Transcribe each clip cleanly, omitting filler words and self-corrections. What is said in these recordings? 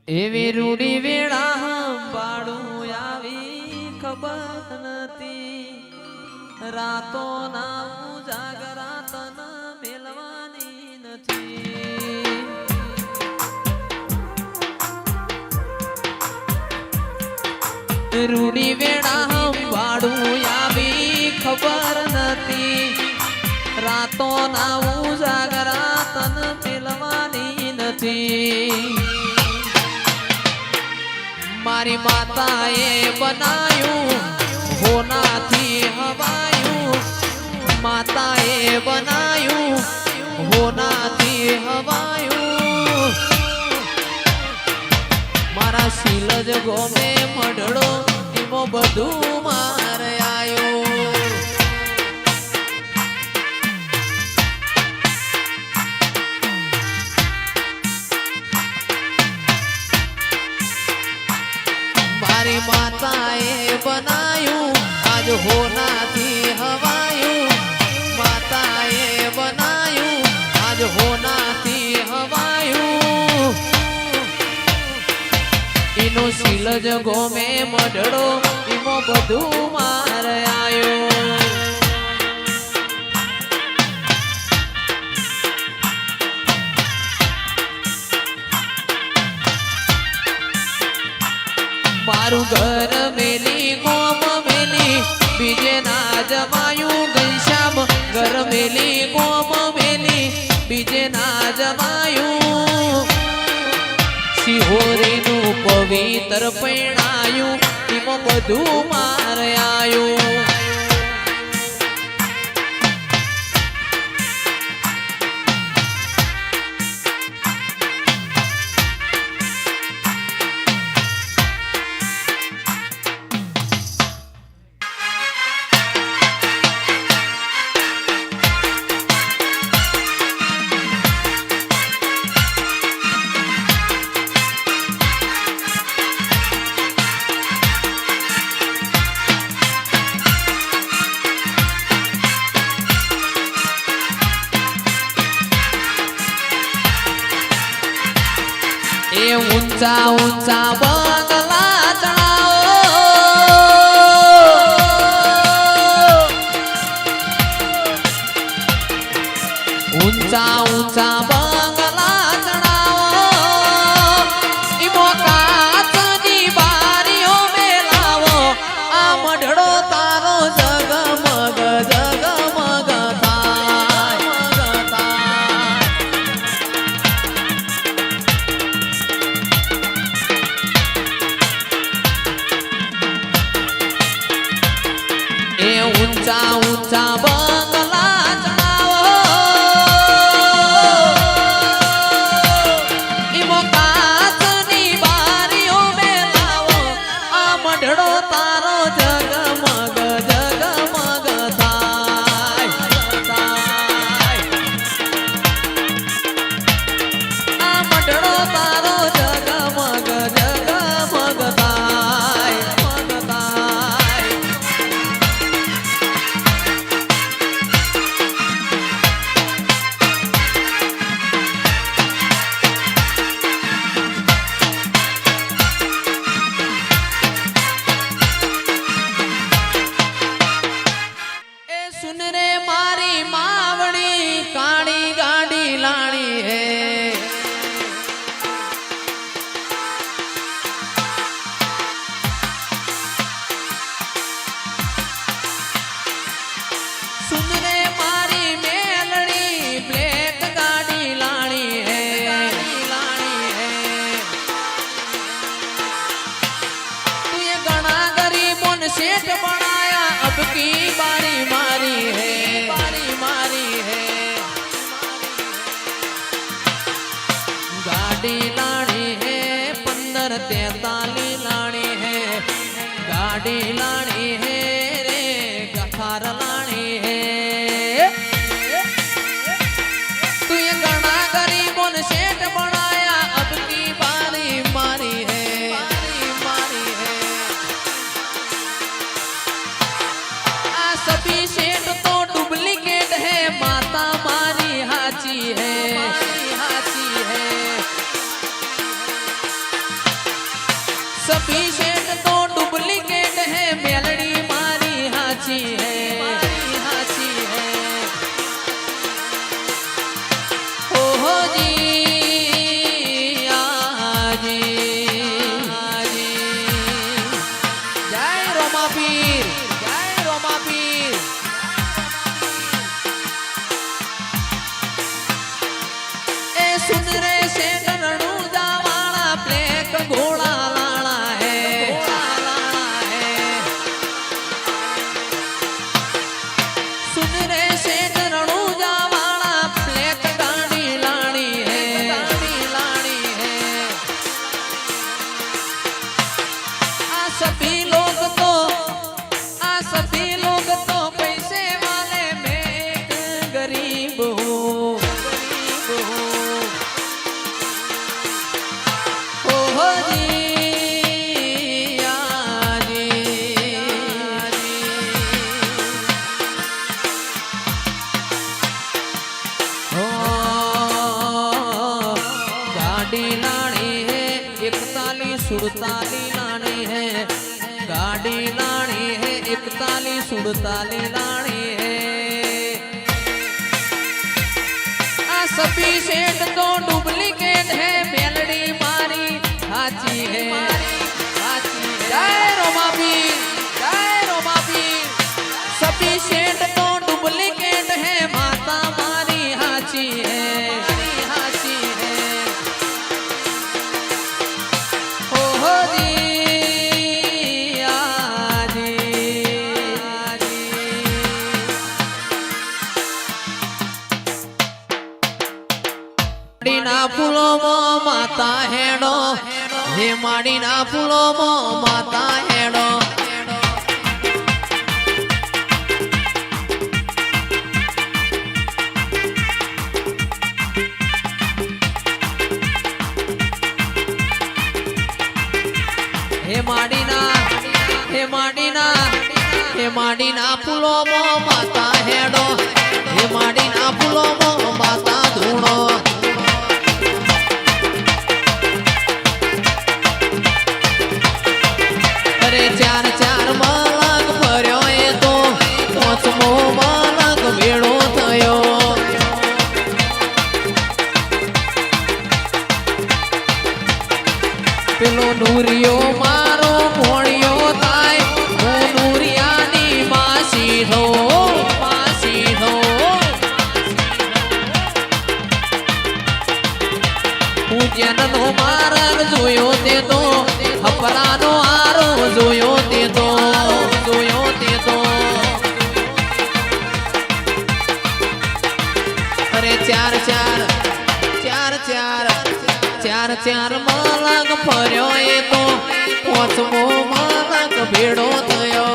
એવી રૂડી વેળા હંભાળું આવી ખબર નથી રાતો ના જાગરા તન મેલવાની નથી રૂડી વેળા હંભાળું આવી ખબર નથી રાતો ના જાગરા તન મેલવાની નથી મારી માતાએ બનાયું હોનાથી હવાયું માતાએ બનાયું હોનાથી હવાયું મારા શીલજ ગોમે મઢડો એમો બધું મારે આયો મારી માતાએ બનાયું આજ હોનાથી હવાયું માતાએ બનાયું આજ હોનાથી હવાયું એનો શીલજ ગોમે મઢડો એમો બધું મારે આયો મારું ઘર મેલી કોમ મેલી બીજે ના જમાયું ઘનશ્યામ ઘર મેલી કોમ મેલી બીજે ના જમાયું શિહોરીનું પવિત્ર પૈણાયું એમાં બધું મારે આયું એ ઊંચા ઊંચા બંગલા ચડાવો ઊંચા ઊંચા બંગલા ચડાવો ઈમો કાચની બારીઓ મેલાવો આ મઢડો તારો જગમગ જગમગ થાય એ ઊંચા ઊંચા બંગલા ચડાવો ઈમો કાચની બારીઓ મેલાવો આ મઢડો તારો જગમગ જગમગ થાય આ મઢડો તારો જગમગ જગમગ થાય सुन रे मारी मावड़ी काड़ी गाड़ी लाणी है सुन रे मारी मेलड़ी ब्लैक गाड़ी लाणी है तू ये गणा गरीबों ने सेठ बनाया अब की बारी मारी है गाड़ी लानी है 1543 लानी है गाड़ी लानी है रे गठार लानी है तू ये गणा गरीबों ने सेठ बनाया अब की बारी मारी है आ सभी सेठ तो डुप्लीकेट है माता मारी हाची है सभी सेठ तो डुप्लीकेट है मेलड़ी मारी हाची है हाची है हो जी आजी आजी जय रोमा पीर जय रोमा पीर ए सुन रे सेठ रणूजा वाला ब्लैक घोड़ा लाला है सुन रे सेठ रणूजा वाला ब्लैक गाड़ी लानी है आ सभी लोग तो पैसे वाले मैं एक गरीब हूँ हो जी आजी हो गाड़ी लानी है 41-47 लानी है गाड़ी लानी है 41-47 लानी है आ सभी सेठ तो डुप्लीकेट है मेलड़ी मारी हाची है जय रोमा पीर सभी सेठ तो डुप्लीकेट है माता मारी हाची है हो जी आजी माड़ीना फूलो मो माता हेड़ो हे माड़ीना फूलो मो माता हेड़ो हे माड़ीना फूलो मो माता हेड़ो हे माड़ीना फूलो मो माता धूणो अरे चार मलक भर्यो ए तो 5मो मलक भेड़ो थयो पेलो नूरियो मारो भोणियो थाय હું નૂરિયાની માસી થો પૂજનનો માર્ગ જોયો તે તો હપરાનો આરો જોયો તે તો અરે ચાર મલક ફર્યો એ તો 5મો મલક ભેડો થયો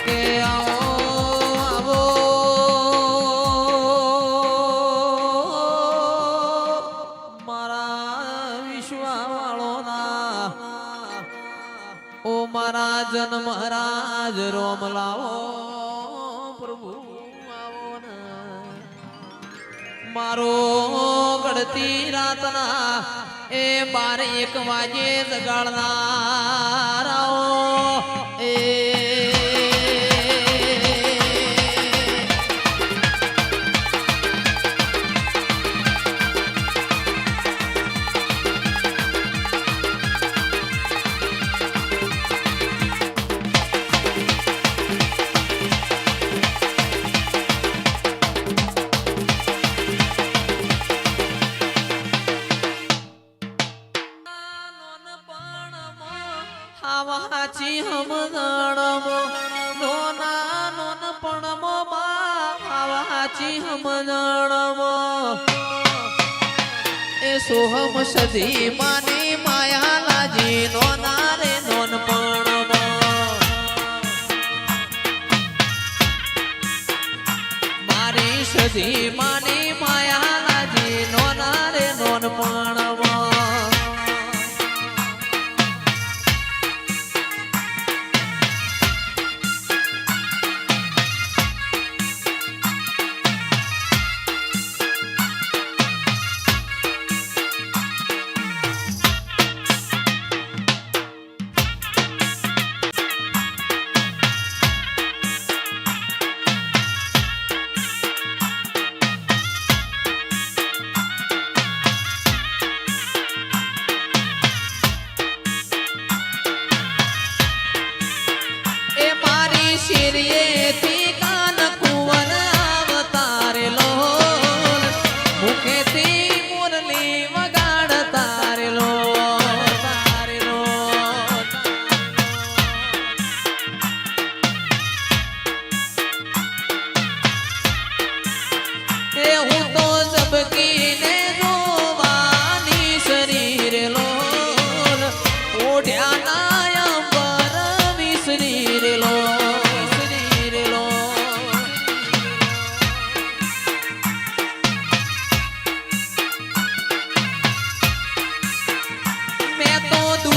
કે આવો ओ मारा जन महाराज रोम लाओ प्रभु आओ न मारो गड़ती रातना ए 12-1 वाजे जगाड़ना राओ ए आवाची हम गणमो नोना नोनपणमो मा आवाची हम गणमो ए सोहम सदी मानी माया लाजी नोना रे नोनपणमो मारी सदी मानी माया लाजी नोना रे नोनपणमो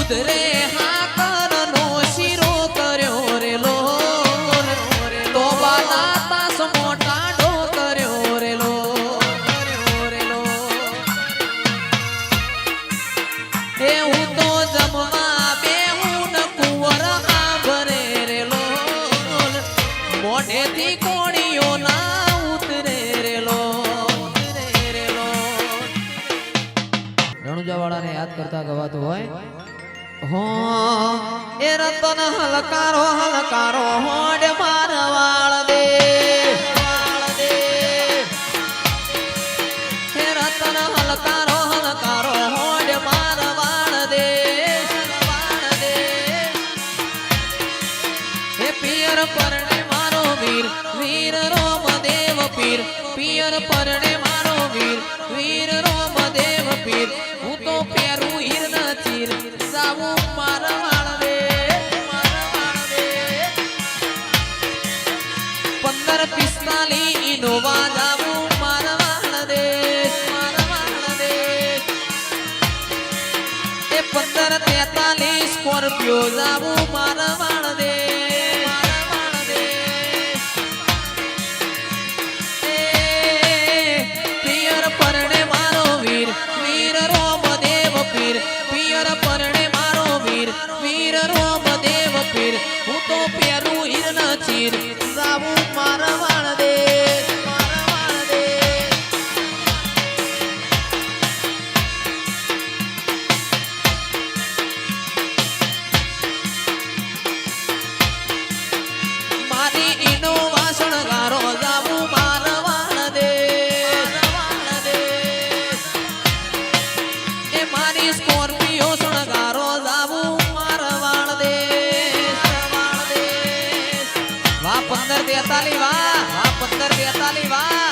ઉધરે હાકરનો શીરો કર્યો રે લોલ તો બાલાતા સમોટા ઢો કર્યો રે લોલ એ હું તો જમવા બેહું ન કુંવર આંભરે રે લોલ મોઢેથી કોળીઓ ના ઉતરે રે લોલ રણુજાવાળાને યાદ કરતા ગવાતું હોય હો એ રતન હલકારો હલકારો હોડ મારવાળ દે હે રતન હલકારો હલકારો હોડ મારવાળ દે હે પિયર પરણે મારો વીર વીર રોમદેવ પીર પિયર પરણે મારો વીર વીર રોમદેવ પીર હું તો પેરું હીર ન ચીર સાવું મારવાળ દે 1545 ઇનોવા જાવું મારવાળ દે એ 1543 સ્કોર્પિયો જાવું મારવાળ દે પિયર પરણે મારો વીર વીર રોમદેવ પીર પિયર પરણે મારો વીર વીર રોમદેવ પીર હું તો પેરું હીર ન ચીર જાવું મારવાળ દે મારી ઈનો વાસણ ગારો જાવું મારવાળ દે એ મારી સ્કોર્પિયો સણગારો જાવું મારવાળ દે વાહ 1543 વાહ 1543 વાહ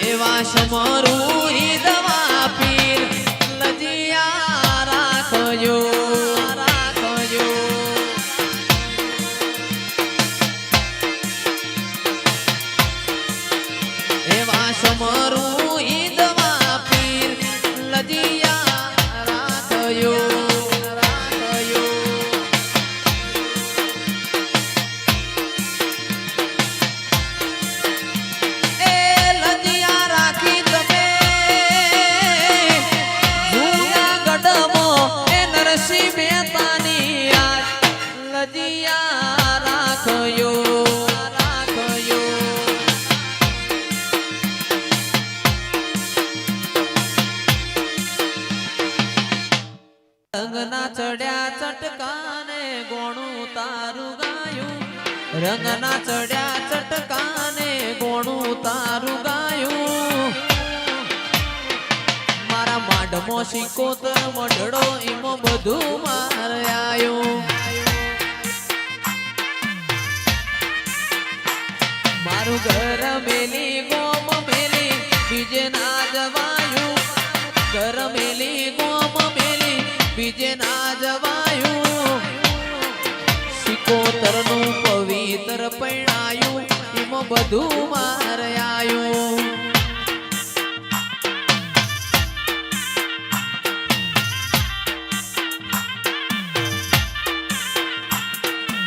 એવા સમરું ઈ દવા પીર લજિયા રાખજો એવા સમરું ઈ દવા પીર લજિયા રાખજો એ લજિયા રાખી તમે જૂનાગઢમાં એ નરસિંહ મહેતાની યાદ લજિયા રાખજો રંગના ચડ્યા ચટકાને ગોણું તારું ગાયું રંગના ચડ્યા ચટકાને ગોણું તારું ગાયું મારા માઢમો શિકોતર મઢડો એમાં બધું મારે આયું મારું ઘર મેલી ગોમ મેલી બીજે ના જવાયું ઘર મેલી ગોમ મેલી બીજે ના જવાયું સિકોતરનું પવિત્ર પૈણાયું એમાં બધું મારે આયું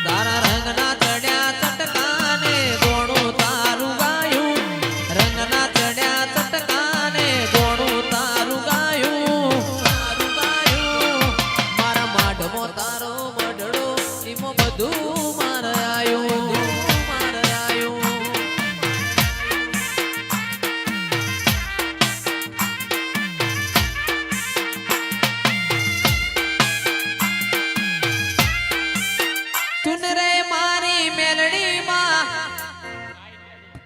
તારા રંગના ચડ્યા ચટકાને ગોણું તારું ગાયું રંગના ચડ્યા ચટકાને ગોણું તારું ગાયું મારા માઢમો તારો મઢડો એમાં બધું મારે આયું તુન રે મારી મેલડીમાં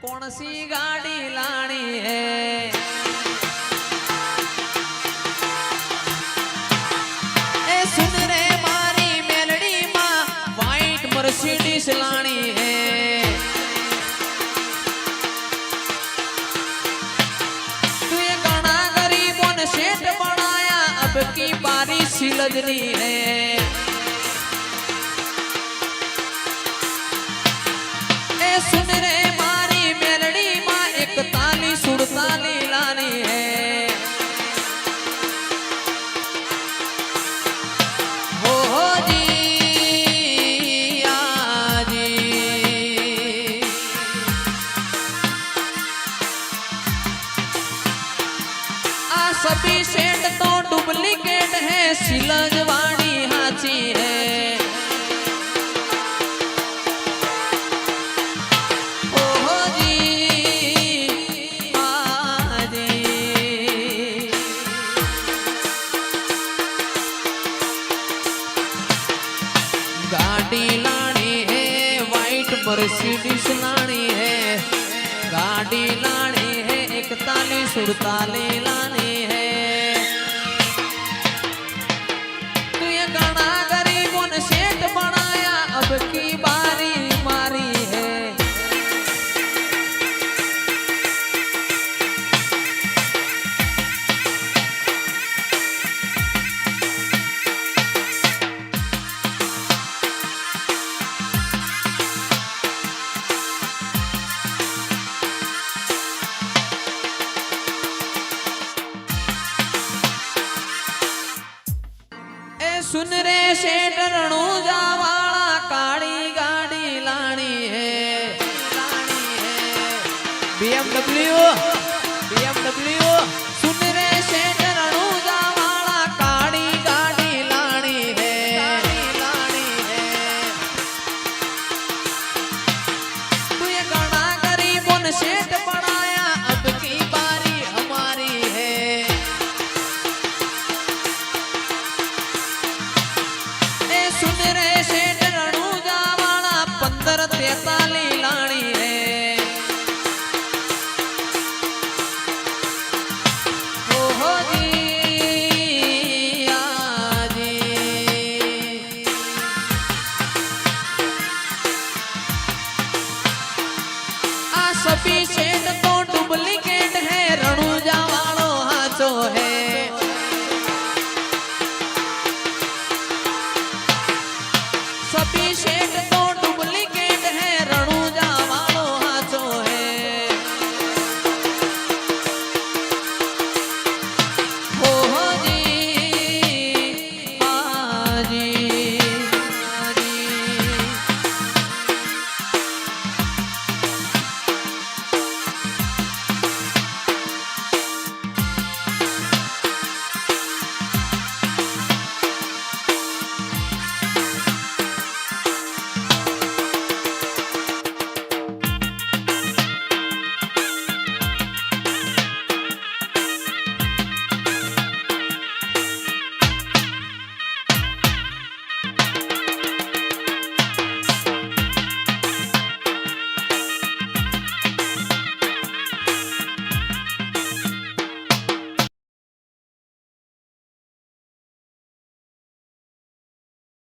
કોણ સી ગાડી લાણી હે એ સુન રે મારી મેલડીમાં વ્હાઈટ મર્સિડીઝ લાણી હે તું એ ઘણા ગરીબોને શેઠ બનાયા અબ કી બારી સિલજની હે सुन रे मारी मेलड़ी माँ 41 48 लानी है मर्सिडीज लानी है, गाड़ी लानी है, 41 48 लानी है। तू ये गाना गरीबों ने सेठ बनाया, अब की बारी मारी है। सुन रे सेठ रणूजा वाला, काली गाड़ी लानी है, BMW सुन रे सेठ रणूजा वाला, काली गाड़ी लानी है। तू ये गाना गरीबों ने सेठ बनाया, अब की बारी हमारी है। सुन रे सेठ रणूजा वाला, 15 43 लानी है। ओहो जी आजी, आ सभी सेठ तो डुप्लीकेट